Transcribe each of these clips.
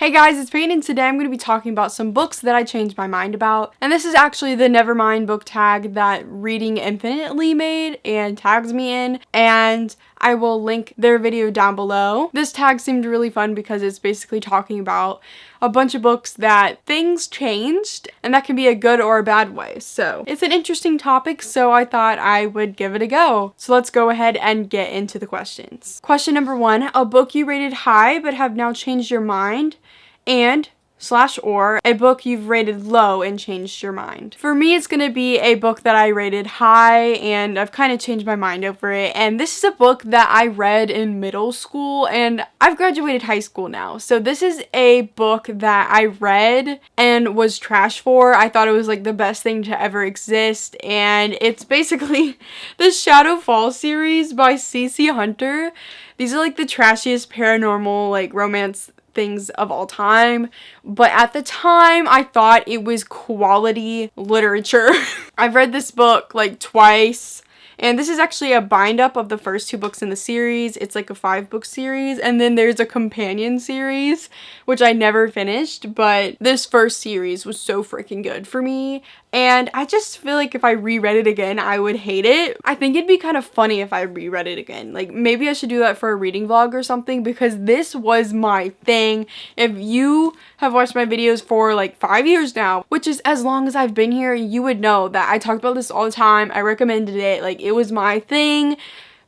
Hey guys, it's Peyton, and today I'm going to be talking about some books that I changed my mind about. And this is actually the Nevermind book tag that Reading Infinitely made and tags me in, and I will link their video down below. This tag seemed really fun because it's basically talking about a bunch of books that things changed, and that can be a good or a bad way. So it's an interesting topic, so I thought I would give it a go. So let's go ahead and get into the questions. Question number 1, a book you rated high but have now changed your mind, and /or a book you've rated low and changed your mind. For me, it's gonna be a book that I rated high and I've kind of changed my mind over it. And this is a book that I read in middle school, and I've graduated high school now. So this is a book that I read and was trash for. I thought it was like the best thing to ever exist, and it's basically the Shadow Fall series by C.C. Hunter. These are like the trashiest paranormal like romance things of all time, but at the time I thought it was quality literature. I've read this book like twice, and this is actually a bind up of the first 2 books in the series. It's like a 5-book series, and then there's a companion series which I never finished, but this first series was so freaking good for me, and I just feel like if I reread it again I would hate it. I think it'd be kind of funny if I reread it again. Like maybe I should do that for a reading vlog or something, because this was my thing. If you have watched my videos for like 5 years now, which is as long as I've been here, you would know that I talked about this all the time. I recommended it, like it was my thing.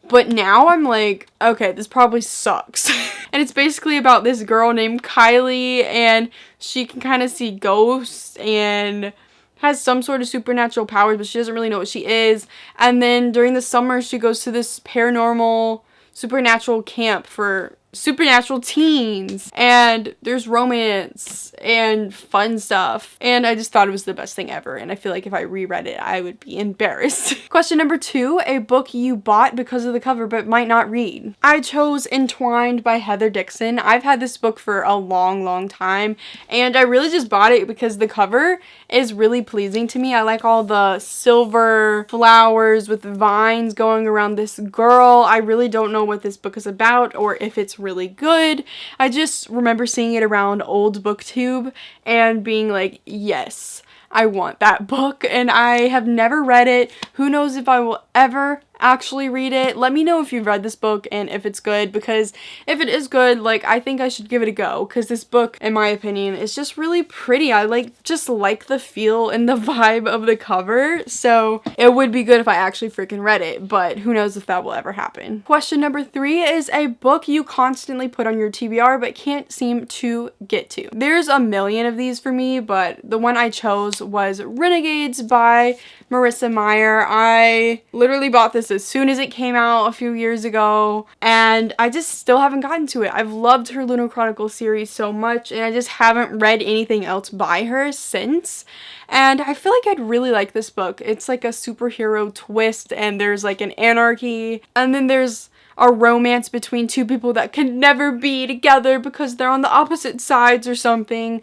But now I'm like, okay, this probably sucks. And it's basically about this girl named Kylie, and she can kind of see ghosts and has some sort of supernatural powers, but she doesn't really know what she is. And then during the summer, she goes to this paranormal supernatural camp for supernatural teens, and there's romance and fun stuff, and I just thought it was the best thing ever, and I feel like if I reread it I would be embarrassed. Question number 2, a book you bought because of the cover but might not read. I chose Entwined by Heather Dixon. I've had this book for a long time, and I really just bought it because the cover is really pleasing to me. I like all the silver flowers with vines going around this girl. I really don't know what this book is about or if it's really good. I just remember seeing it around old booktube and being like, yes, I want that book, and I have never read it. Who knows if I will ever actually read it. Let me know if you've read this book and if it's good, because if it is good, like I think I should give it a go, because this book, in my opinion, is just really pretty. I just like the feel and the vibe of the cover, so it would be good if I actually freaking read it, but who knows if that will ever happen. Question number 3 is a book you constantly put on your TBR but can't seem to get to. There's a million of these for me, but the one I chose was Renegades by Marissa Meyer. I literally bought this as soon as it came out a few years ago, and I just still haven't gotten to it. I've loved her Lunar Chronicles series so much, and I just haven't read anything else by her since. And I feel like I'd really like this book. It's like a superhero twist, and there's like an anarchy, and then there's a romance between 2 people that can never be together because they're on the opposite sides or something.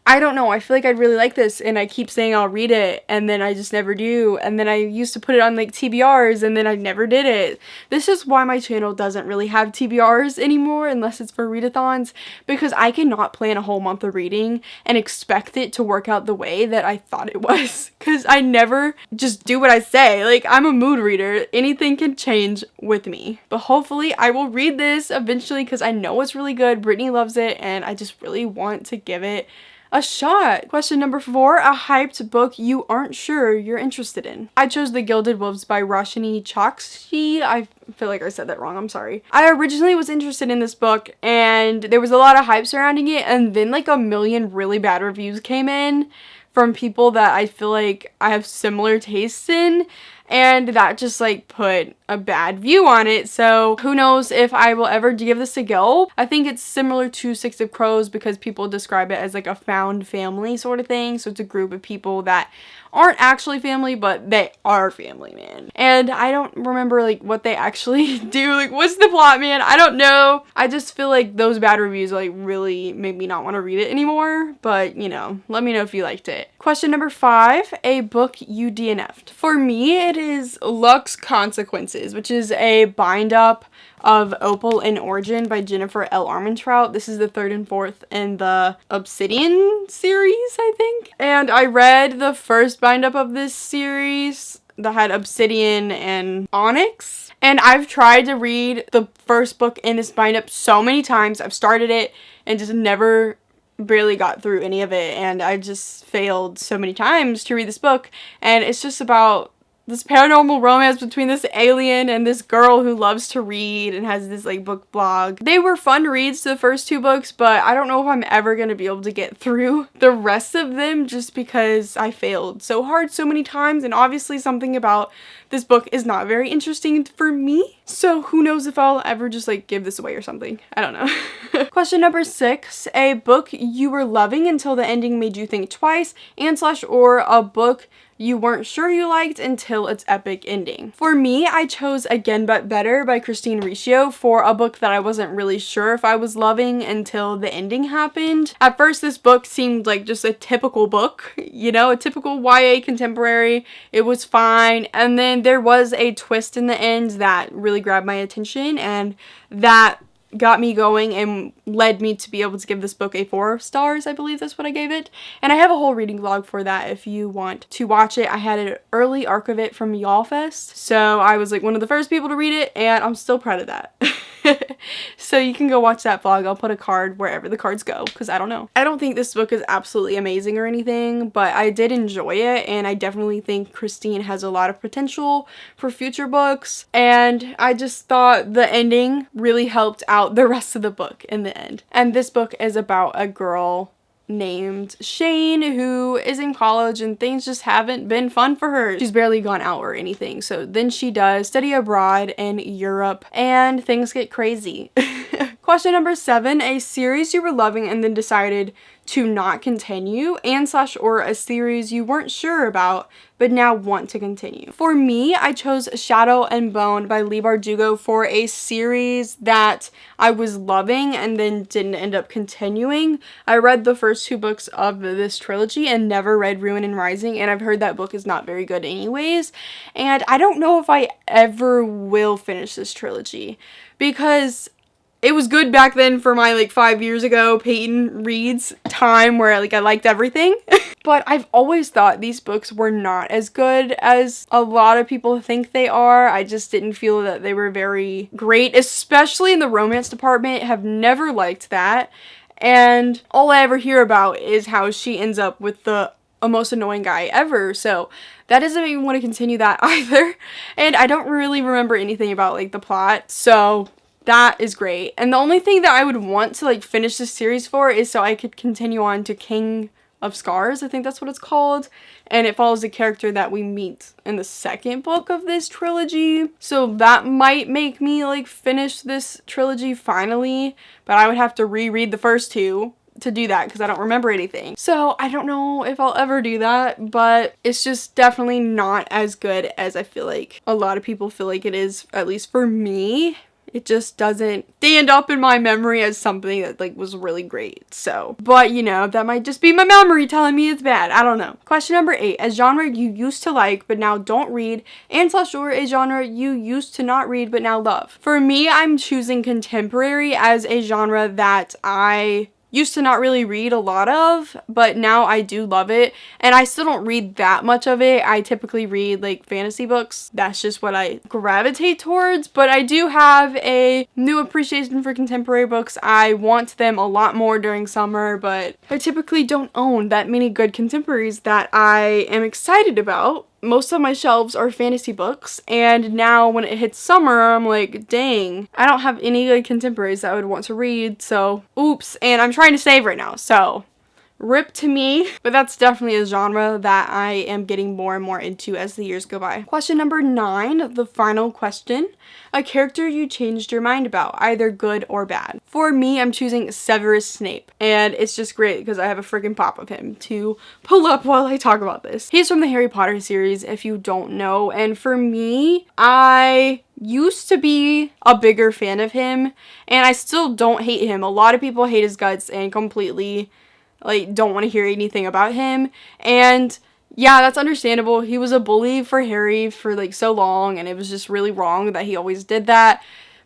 I don't know, I feel like I'd really like this, and I keep saying I'll read it, and then I just never do, and then I used to put it on like TBRs, and then I never did it. This is why my channel doesn't really have TBRs anymore, unless it's for readathons, because I cannot plan a whole month of reading and expect it to work out the way that I thought it was, because I never just do what I say. Like, I'm a mood reader, anything can change with me. But hopefully I will read this eventually, because I know it's really good. Brittany loves it, and I just really want to give it a shot. Question number 4, a hyped book you aren't sure you're interested in. I chose The Gilded Wolves by Roshani Chokshi. I feel like I said that wrong, I'm sorry. I originally was interested in this book, and there was a lot of hype surrounding it, and then like a million really bad reviews came in from people that I feel like I have similar tastes in, and that just like put a bad view on it. So who knows if I will ever give this a go. I think it's similar to Six of Crows because people describe it as like a found family sort of thing. So it's a group of people that aren't actually family, but they are family, man. And I don't remember like what they actually do. Like, what's the plot, man? I don't know. I just feel like those bad reviews like really made me not want to read it anymore. But you know, let me know if you liked it. Question number 5, a book you DNF'd. For me, it is Luck's Consequences, which is a bind-up of Opal and Origin by Jennifer L. Armentrout. This is the third and fourth in the Obsidian series, I think. And I read the first bind-up of this series that had Obsidian and Onyx. And I've tried to read the first book in this bind-up so many times. I've started it and just never barely got through any of it, and I just failed so many times to read this book. And it's just about this paranormal romance between this alien and this girl who loves to read and has this like book blog. They were fun reads to the first two books, but I don't know if I'm ever going to be able to get through the rest of them just because I failed so hard so many times, and obviously something about this book is not very interesting for me. So who knows if I'll ever just like give this away or something. I don't know. Question number 6. A book you were loving until the ending made you think twice, or a book you weren't sure you liked until its epic ending. For me, I chose Again But Better by Christine Riccio for a book that I wasn't really sure if I was loving until the ending happened. At first, this book seemed like just a typical book, you know, a typical YA contemporary. It was fine, and then there was a twist in the end that really grabbed my attention, and that got me going and led me to be able to give this book a 4 stars. I believe that's what I gave it. And I have a whole reading vlog for that if you want to watch it. I had an early arc of it from YALLFest, so I was like one of the first people to read it, and I'm still proud of that. So you can go watch that vlog. I'll put a card wherever the cards go, because I don't know. I don't think this book is absolutely amazing or anything, but I did enjoy it, and I definitely think Christine has a lot of potential for future books, and I just thought the ending really helped out the rest of the book in the end. And this book is about a girl named Shane who is in college, and things just haven't been fun for her. She's barely gone out or anything. So then she does study abroad in Europe, and things get crazy. Question number 7. A series you were loving and then decided to not continue, or a series you weren't sure about but now want to continue. For me, I chose Shadow and Bone by Leigh Bardugo for a series that I was loving and then didn't end up continuing. I read the first 2 books of this trilogy and never read Ruin and Rising, and I've heard that book is not very good anyways, and I don't know if I ever will finish this trilogy because it was good back then for my like 5 years ago Peyton reads time where like I liked everything. But I've always thought these books were not as good as a lot of people think they are. I just didn't feel that they were very great, especially in the romance department. Have never liked that. And all I ever hear about is how she ends up with the most annoying guy ever. So that doesn't make me want to continue that either. And I don't really remember anything about like the plot. So that is great. And the only thing that I would want to like finish this series for is so I could continue on to King of Scars, I think that's what it's called, and it follows the character that we meet in the second book of this trilogy. So that might make me like finish this trilogy finally, but I would have to reread the first 2 to do that because I don't remember anything. So I don't know if I'll ever do that, but it's just definitely not as good as I feel like a lot of people feel like it is, at least for me. It just doesn't stand up in my memory as something that like was really great. So, but you know, that might just be my memory telling me it's bad. I don't know. Question number 8. A genre you used to like but now don't read, or a genre you used to not read but now love. For me, I'm choosing contemporary as a genre that I used to not really read a lot of, but now I do love it, and I still don't read that much of it. I typically read like fantasy books. That's just what I gravitate towards, but I do have a new appreciation for contemporary books. I want them a lot more during summer, but I typically don't own that many good contemporaries that I am excited about. Most of my shelves are fantasy books, and now when it hits summer, I'm like, dang, I don't have any good contemporaries that I would want to read, so oops. And I'm trying to save right now, so rip to me. But that's definitely a genre that I am getting more and more into as the years go by. Question number 9, the final question. A character you changed your mind about, either good or bad. For me, I'm choosing Severus Snape, and it's just great because I have a freaking pop of him to pull up while I talk about this. He's from the Harry Potter series, if you don't know, and for me, I used to be a bigger fan of him, and I still don't hate him. A lot of people hate his guts and completely like don't want to hear anything about him, and Yeah, that's understandable. He was a bully for Harry for like so long, and it was just really wrong that he always did that.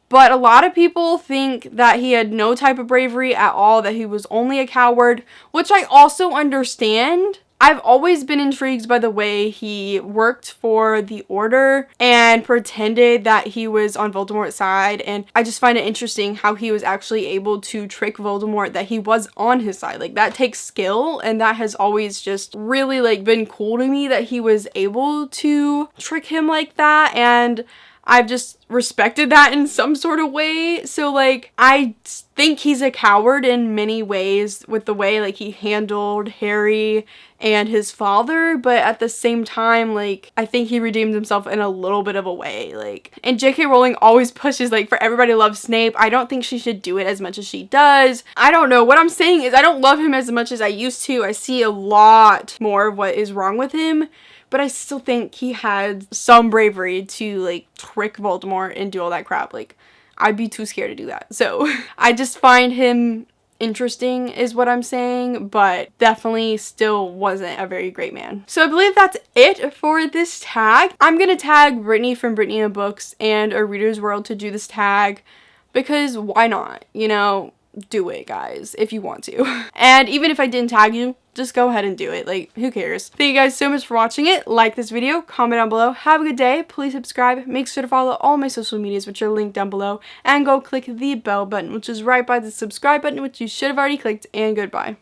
But a lot of people think that he had no type of bravery at all, that he was only a coward, which I also understand. I've always been intrigued by the way he worked for the Order and pretended that he was on Voldemort's side, and I just find it interesting how he was actually able to trick Voldemort that he was on his side. Like, that takes skill, and that has always just really like been cool to me that he was able to trick him like that, and I've just respected that in some sort of way. So like, I think he's a coward in many ways with the way like he handled Harry and his father, but at the same time, like, I think he redeemed himself in a little bit of a way. Like, and J.K. Rowling always pushes like for everybody to love Snape. I don't think she should do it as much as she does. I don't know. What I'm saying is I don't love him as much as I used to. I see a lot more of what is wrong with him. But I still think he had some bravery to, like, trick Voldemort and do all that crap. Like, I'd be too scared to do that. So, I just find him interesting is what I'm saying, but definitely still wasn't a very great man. So, I believe that's it for this tag. I'm gonna tag Brittany from Brittany in Books and A Reader's World to do this tag, because why not? You know, do it, guys, if you want to. And even if I didn't tag you, just go ahead and do it. Like, who cares? Thank you guys so much for watching it. Like this video, comment down below. Have a good day. Please subscribe. Make sure to follow all my social medias, which are linked down below. And go click the bell button, which is right by the subscribe button, which you should have already clicked. And goodbye.